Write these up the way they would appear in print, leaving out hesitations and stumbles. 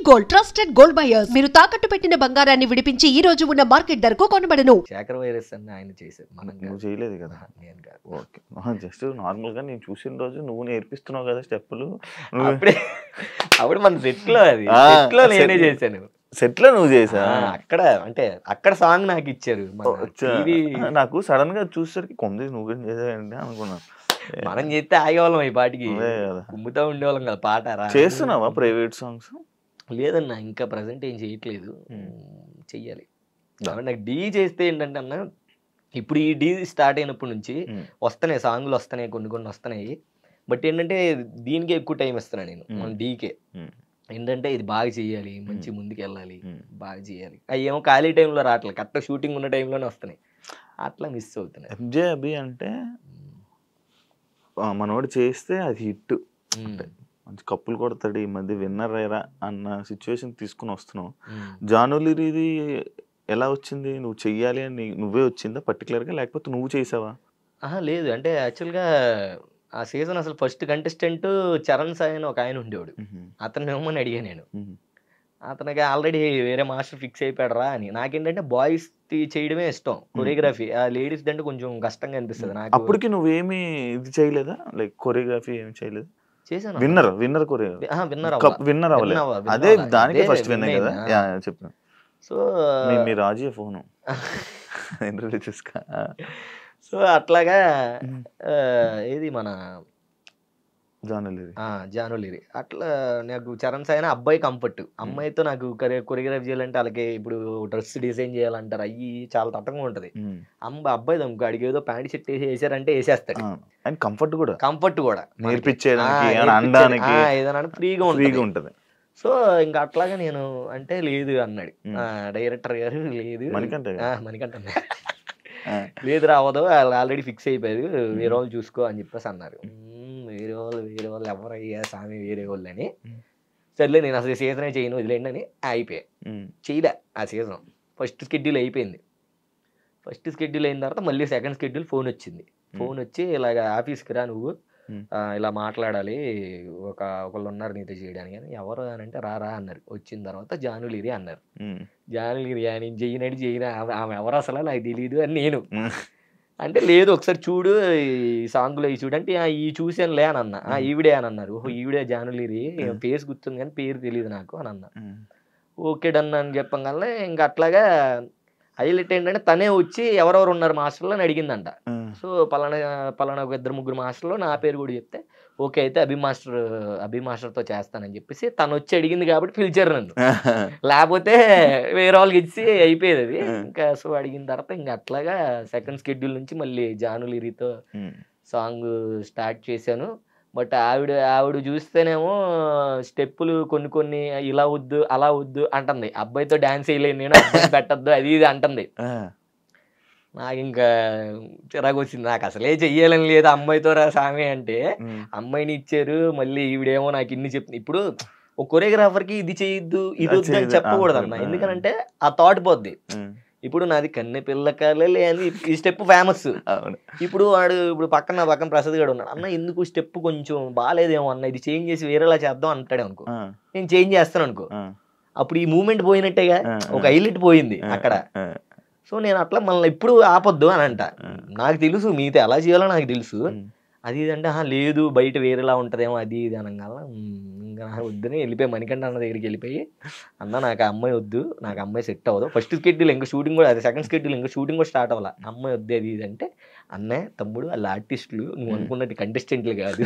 Gold trusted gold buyers. మీరు తాకట్టు పెట్టిన బంగారాన్ని విడిపించి ఈ రోజు ఉన్న మార్కెట్ ధరకు కొనబడను. శేఖర్ వైరస్ అని ఆయన చేశారు, మనం నువ్వు చేయలేదు కదా. నేను కాదు. ఓకే, జస్ట్ నార్మల్ గా నేను చూసిన రోజు నువ్వు నేర్పిస్తున్నావు కదా స్టెప్పులు. అప్పుడు మన సెట్ లో అది సెట్ లో నేనే చేశాను. సెట్ లో నువ్వు చేసా? అక్కడ అంటే అక్కడ సాంగ్ నాకు ఇచ్చారు. నాకు సడన్ గా చూసేసరికి కొంది నువ్వు చేసావంటే అనుకున్నాను. మనం చేస్తే ఆగేవాళ్ళం ఈ పాటికి, కుమ్ముతా ఉండేవాళ్ళం కదా. పాట చేస్తున్నావా ప్రైవేట్ సాంగ్స్? లేదన్నా, ఇంకా ప్రజెంట్ ఏం చేయట్లేదు, చెయ్యాలి. నాకు డీ చేస్తే ఏంటంటే అన్న, ఇప్పుడు ఈ డీ స్టార్ట్ అయినప్పటి నుంచి వస్తున్నాయి సాంగ్లు, వస్తున్నాయి కొన్ని కొన్ని వస్తున్నాయి. బట్ ఏంటంటే దీనికే ఎక్కువ టైం ఇస్తున్నాను నేను, మన డీకే. ఏంటంటే ఇది బాగా చెయ్యాలి, మంచి ముందుకు వెళ్ళాలి, బాగా చేయాలి. అవి ఏమో ఖాళీ టైంలో రావట్లేదు, కరెక్ట్ షూటింగ్ ఉన్న టైంలోనే వస్తున్నాయి, అట్లా మిస్ అవుతున్నాయి. ఎంజే అభి అంటే మనోడు చేస్తే అది హిట్, మంచి కప్పులు కొడతాడు, ఈ మధ్య విన్నర్ అయ్యారా అన్న సిచ్యువేషన్ తీసుకుని వస్తున్నావు. జానులిరిది ఎలా వచ్చింది? నువ్వు చెయ్యాలి అని నువ్వే వచ్చిందా పర్టికులర్గా, లేకపోతే నువ్వు చేసావా? లేదు, అంటే యాక్చువల్గా ఆ సీజన్ అసలు ఫస్ట్ కంటెస్టెంట్ చరణ్ సాయి అని ఒక ఆయన ఉండేవాడు. అతను ఏమని అడిగా నేను, అతనికి ఆల్రెడీ వేరే మాస్టర్ ఫిక్స్ అయిపోయాడరా అని. నాకేంటంటే బాయ్స్ చేయడమే ఇష్టం, కొరియోగ్రఫీ. ఆ లేడీస్ అంటే కొంచెం కష్టంగా అనిపిస్తుంది నాకు. అప్పటికి నువ్వేమి ఇది చేయలేదా, లైక్ కొరియోగ్రఫీ ఏమి చేయలేదు? చేశాను. విన్నర్ అవ్వలేదు, అదే దానికి ఫస్ట్ విన్నర్ కదా చెప్పాను. సో మీ రాజీ ఫోను ఇంటర్వ్యూ చూసుకో. సో అట్లాగా ఏది మన జానులిరి అట్లా నాకు చరణ్ సాయి అబ్బాయి కంఫర్ట్. అమ్మాయితో నాకు కొరియోగ్రఫీ చేయాలంటే వాళ్ళకి ఇప్పుడు డ్రెస్ డిజైన్ చేయాలంటారు, అయ్యి చాలా తట్టంగా ఉంటది. అబ్బాయి దమ్ముకు అడిగి ఏదో ప్యాంట్ షర్ట్ వేసారంటే వేసేస్తాడు. కంఫర్ట్ కూడా నేర్పించేదానికి ఏదైనా ఫ్రీగా ఉంటది. సో ఇంకా అట్లాగా నేను అంటే లేదు అన్నాడు డైరెక్టర్ గారు. లేదు మణికంఠ లేదు రావదు, ఆల్రెడీ ఫిక్స్ అయిపోయారు, వేరే వాళ్ళు చూసుకో అని చెప్పేసి అన్నారు. వేరే వాళ్ళు ఎవరయ్యా స్వామి వేరే వాళ్ళు అని. సర్లే నేను అసలు సీజనే చేయను వదిలేండి అని అయిపోయా. చేయలే ఆ సీజన్. ఫస్ట్ షెడ్యూల్ అయిపోయింది. ఫస్ట్ షెడ్యూల్ అయిన తర్వాత మళ్ళీ సెకండ్ షెడ్యూల్ ఫోన్ వచ్చింది. ఫోన్ వచ్చి ఇలాగ ఆఫీస్కి రా, నువ్వు ఇలా మాట్లాడాలి, ఒకళ్ళు ఉన్నారు నీతో చేయడానికి అని. ఎవరు అని అంటే రా అన్నారు. వచ్చిన తర్వాత జానులిరి అన్నారు. జానులిరి నేను చేయను ఆమె ఎవరు అసలు నాకు తెలియదు అని నేను అంటే, లేదు ఒకసారి చూడు ఈ సాంగ్లో ఈ చూడంటే ఈ చూసానులే అని అన్నా. ఈవిడే అని అన్నారు. ఓహో ఈవిడే జానులిరి, ఫేస్ గుర్తుంది కానీ పేరు తెలియదు నాకు అని అన్నా. ఓకే డన్ అని చెప్పగలనే. ఇంకా అట్లాగా హైలైట్ ఏంటంటే తనే వచ్చి ఎవరెవరు ఉన్నారు మాస్టర్లో అని అడిగిందంట. సో పలానా ఒక 2-3 మాస్టర్లో నా పేరు కూడా చెప్తే ఓకే అయితే అభి మాస్టర్తో చేస్తానని చెప్పేసి తను వచ్చి అడిగింది కాబట్టి పిలిచారు నన్ను. లేకపోతే వేరే వాళ్ళకి ఇచ్చి అయిపోయేది అది. ఇంకా సో అడిగిన తర్వాత ఇంకా అట్లాగా సెకండ్ షెడ్యూల్ నుంచి మళ్ళీ జానులిరితో సాంగ్ స్టార్ట్ చేశాను. బట్ ఆవిడ చూస్తేనేమో స్టెప్పులు కొన్ని ఇలా వద్దు అలా వద్దు అంటుంది. అబ్బాయితో డాన్స్ వేయలేను నేను, అబ్బాయి పెట్టద్దు అది ఇది అంటుంది. నాకు ఇంకా చిరాకు వచ్చింది. నాకు అసలే చెయ్యాలని లేదు అమ్మాయితో రా సామి అంటే. అమ్మాయిని ఇచ్చారు, మళ్ళీ ఈవిడేమో నాకు ఇన్ని చెప్తుంది. ఇప్పుడు ఒక కొరియోగ్రాఫర్కి ఇది చేయొద్దు ఇది వద్దు అని చెప్పకూడదు అన్న, ఎందుకనంటే ఆ థాట్ పోద్ది. ఇప్పుడు నాది కన్నె పిల్ల కలలే అని ఈ స్టెప్ ఫేమస్. ఇప్పుడు పక్కన ప్రసాద్ గారు ఉన్నాడు. అన్న ఎందుకు స్టెప్ కొంచెం బాగాలేదేమో అన్న, ఇది చేంజ్ చేసి వేరేలా చేద్దాం అంటాడు అనుకో. నేను చేంజ్ చేస్తాను అనుకో, అప్పుడు ఈ మూమెంట్ పోయినట్టేగా, ఒక హైలైట్ పోయింది అక్కడ. సో నేను అట్లా మళ్ళీ ఇప్పుడు ఆపొద్దు అని అంట. నాకు తెలుసు మిగతా ఎలా చేయాలో నాకు తెలుసు. అది ఇది అంటే లేదు బయట వేరేలా ఉంటుందేమో అది ఇది అనగాల ఇంకా వద్దని వెళ్ళిపోయి మణికంఠ అన్న దగ్గరికి వెళ్ళిపోయి, అన్న నాకు ఆ అమ్మాయి వద్దు, నాకు అమ్మాయి సెట్ అవ్వదు. ఫస్ట్ షెడ్యూల్ ఇంకా షూటింగ్ కూడా, అది సెకండ్ షెడ్యూల్ ఇంకా షూటింగ్ కూడా స్టార్ట్ అవ్వాలి. అమ్మాయి వద్దు అది ఇది అంటే, అన్నయ్య తమ్ముడు వాళ్ళు ఆర్టిస్టులు, నువ్వు అనుకున్నట్టు కంటెస్టెంట్లు కాదు,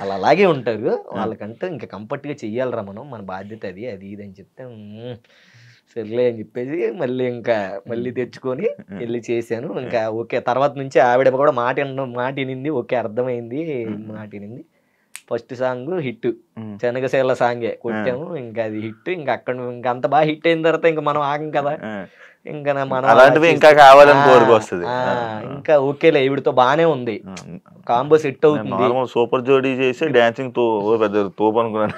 వాళ్ళు అలాగే ఉంటారు, వాళ్ళకంటే ఇంకా కంఫర్ట్గా చెయ్యాలరా మనం, మన బాధ్యత అది ఇది అని చెప్తే సర్లే అని చెప్పేసి మళ్ళీ తెచ్చుకొని వెళ్ళి చేశాను. ఇంకా ఓకే తర్వాత నుంచి ఆవిడ కూడా మాట వినింది. ఓకే అర్థమైంది, మాట వినింది. ఫస్ట్ సాంగ్ హిట్, శనగసేల సాంగే కొట్టాము. ఇంకా అది హిట్. ఇంకా అక్కడ ఇంకా అంత బాగా హిట్ అయిన తర్వాత ఇంకా మనం ఆగం కదా, ఇంకా మనం ఇంకా కావాలని కోరుకొస్తుంది. ఇంకా ఓకేలే ఈవిడతో బానే ఉంది, కాంబో సెట్ అవుతుంది. సూపర్ జోడీ చేసి డాన్సింగ్ తో పెద్ద తోపు అనుకున్నాను.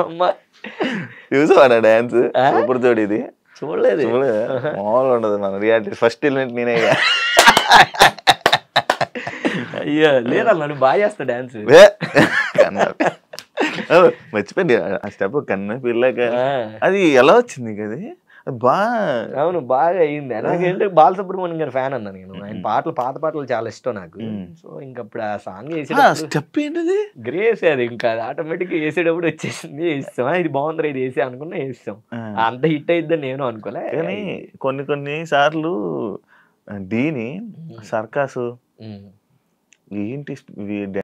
అమ్మ చూసావా డాన్స్ సూపర్ జోడీది? చూడలేదు, మామూలుగా ఉండదు. మన రియాలిటీ ఫస్ట్ ఎలిమెంట్ నేనే. అయ్యో లేదా బాగా చేస్తా డాన్స్. మర్చిపోయింది ఆ స్టెప్ కన్న పిల్లక. అది ఎలా వచ్చింది నీకు? అది అవును బాగా అయింది. నాకేంటే బాలసుబ్రహ్మణ్యం గారి ఫ్యాన్ అన్నా నేను. ఆయన పాటలు పాత పాటలు చాలా ఇష్టం నాకు. సో ఇంకా అప్పుడు ఆ సాంగ్ స్టెప్ ఏంటిది గ్రేస్ అది ఇంకా ఆటోమేటిక్ వేసేటప్పుడు వచ్చేసింది. వేస్తాం ఇది బాగుంది ఇది వేసే అనుకున్నా వేస్తాం. అంత హిట్ అయిద్దని నేను అనుకోలే. కానీ కొన్ని సార్లు దీని సర్కాసు ఏంటి